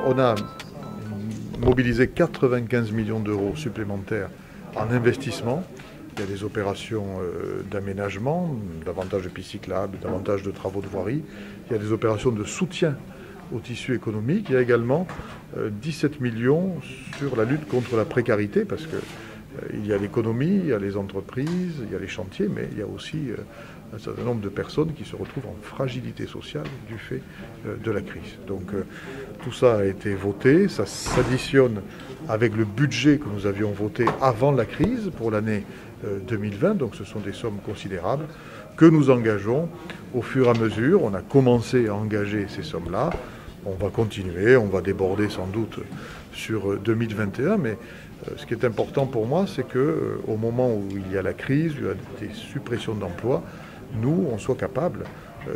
on a mobilisé 95 millions d'euros supplémentaires en investissement. Il y a des opérations d'aménagement, davantage de pistes cyclables, davantage de travaux de voirie. Il y a des opérations de soutien au tissu économique. Il y a également 17 millions sur la lutte contre la précarité, parce que il y a l'économie, il y a les entreprises, il y a les chantiers, mais il y a aussi un certain nombre de personnes qui se retrouvent en fragilité sociale du fait de la crise. Donc tout ça a été voté, ça s'additionne avec le budget que nous avions voté avant la crise pour l'année 2020, donc ce sont des sommes considérables que nous engageons au fur et à mesure. On a commencé à engager ces sommes-là, on va continuer, on va déborder sans doute sur 2021, mais ce qui est important pour moi, c'est qu'au moment où il y a la crise, il y a des suppressions d'emplois, nous, on soit capable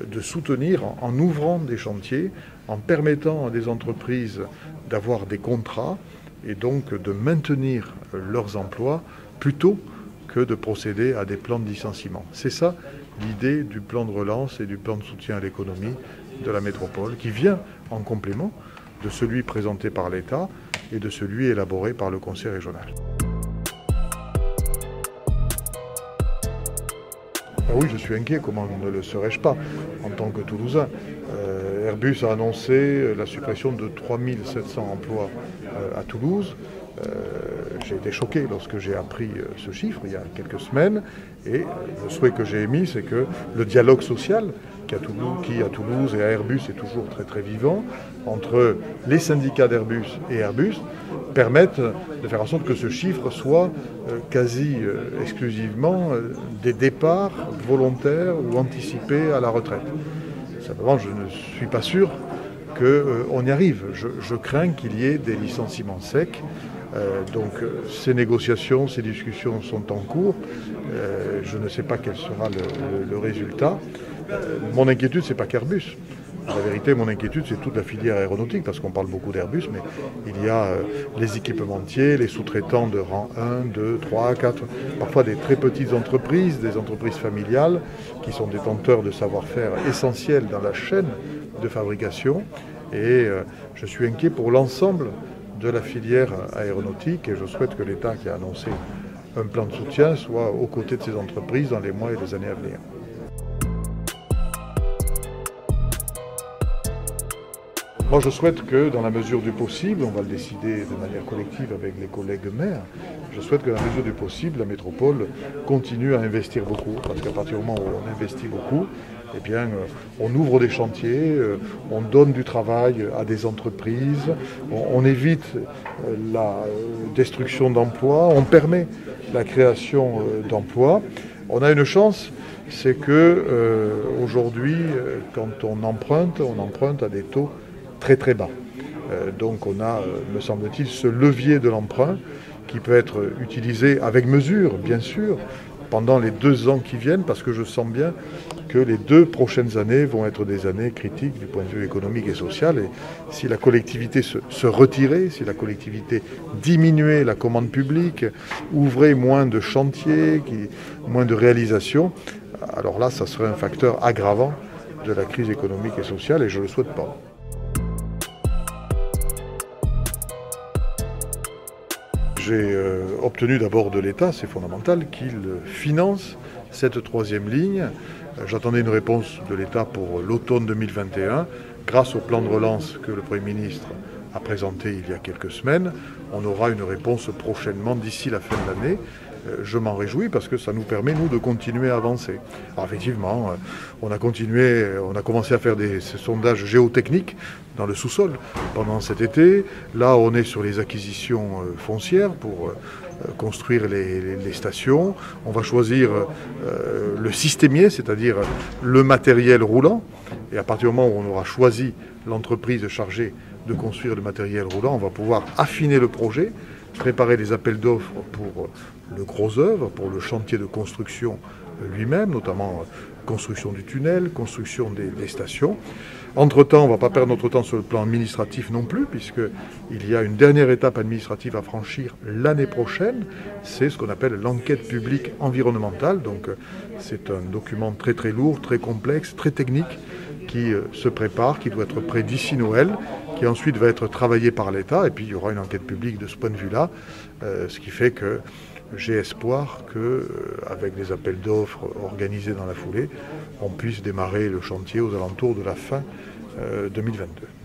de soutenir en ouvrant des chantiers, en permettant à des entreprises d'avoir des contrats et donc de maintenir leurs emplois plutôt que de procéder à des plans de licenciement. C'est ça l'idée du plan de relance et du plan de soutien à l'économie de la métropole, qui vient en complément de celui présenté par l'État et de celui élaboré par le Conseil régional. Ah oui, je suis inquiet, comment ne le serais-je pas en tant que Toulousain. Airbus a annoncé la suppression de 3700 emplois à Toulouse. J'ai été choqué lorsque j'ai appris ce chiffre il y a quelques semaines, et le souhait que j'ai émis, c'est que le dialogue social qui à Toulouse et à Airbus est toujours très très vivant, entre les syndicats d'Airbus et Airbus, permettent de faire en sorte que ce chiffre soit quasi exclusivement des départs volontaires ou anticipés à la retraite. Simplement, je ne suis pas sûr qu'on y arrive. Je crains qu'il y ait des licenciements secs. Donc ces négociations, ces discussions sont en cours. Je ne sais pas quel sera le résultat. Mon inquiétude, ce n'est pas qu'Airbus. En vérité, mon inquiétude, c'est toute la filière aéronautique, parce qu'on parle beaucoup d'Airbus, mais il y a les équipementiers, les sous-traitants de rang 1, 2, 3, 4, parfois des très petites entreprises, des entreprises familiales, qui sont détenteurs de savoir-faire essentiels dans la chaîne de fabrication. Et je suis inquiet pour l'ensemble de la filière aéronautique, et je souhaite que l'État, qui a annoncé un plan de soutien, soit aux côtés de ces entreprises dans les mois et les années à venir. Moi, je souhaite que, dans la mesure du possible, on va le décider de manière collective avec les collègues maires, je souhaite que, dans la mesure du possible, la métropole continue à investir beaucoup, parce qu'à partir du moment où on investit beaucoup, eh bien, on ouvre des chantiers, on donne du travail à des entreprises, on évite la destruction d'emplois, on permet la création d'emplois. On a une chance, c'est que aujourd'hui, quand on emprunte à des taux très très bas. Donc on a, me semble-t-il, ce levier de l'emprunt qui peut être utilisé avec mesure, bien sûr, pendant les 2 ans qui viennent, parce que je sens bien que les 2 prochaines années vont être des années critiques du point de vue économique et social. Et si la collectivité se retirait, si la collectivité diminuait la commande publique, ouvrait moins de chantiers, moins de réalisations, alors là, ça serait un facteur aggravant de la crise économique et sociale, et je ne le souhaite pas. J'ai obtenu d'abord de l'État, c'est fondamental, qu'il finance cette 3e ligne. J'attendais une réponse de l'État pour l'automne 2021. Grâce au plan de relance que le Premier ministre a présenté il y a quelques semaines, on aura une réponse prochainement d'ici la fin de l'année. Je m'en réjouis parce que ça nous permet, nous, de continuer à avancer. Alors effectivement, on a commencé à faire des sondages géotechniques dans le sous-sol pendant cet été. Là, on est sur les acquisitions foncières pour construire les stations. On va choisir le systémier, c'est-à-dire le matériel roulant. Et à partir du moment où on aura choisi l'entreprise chargée de construire le matériel roulant, on va pouvoir affiner le projet, préparer des appels d'offres pour le gros œuvre, pour le chantier de construction lui-même, notamment construction du tunnel, construction des stations. Entre-temps, on ne va pas perdre notre temps sur le plan administratif non plus, puisqu'il y a une dernière étape administrative à franchir l'année prochaine, c'est ce qu'on appelle l'enquête publique environnementale. Donc c'est un document très très lourd, très complexe, très technique, qui se prépare, qui doit être prêt d'ici Noël, qui ensuite va être travaillé par l'État, et puis il y aura une enquête publique de ce point de vue-là, ce qui fait que j'ai espoir qu'avec les appels d'offres organisés dans la foulée, on puisse démarrer le chantier aux alentours de la fin 2022.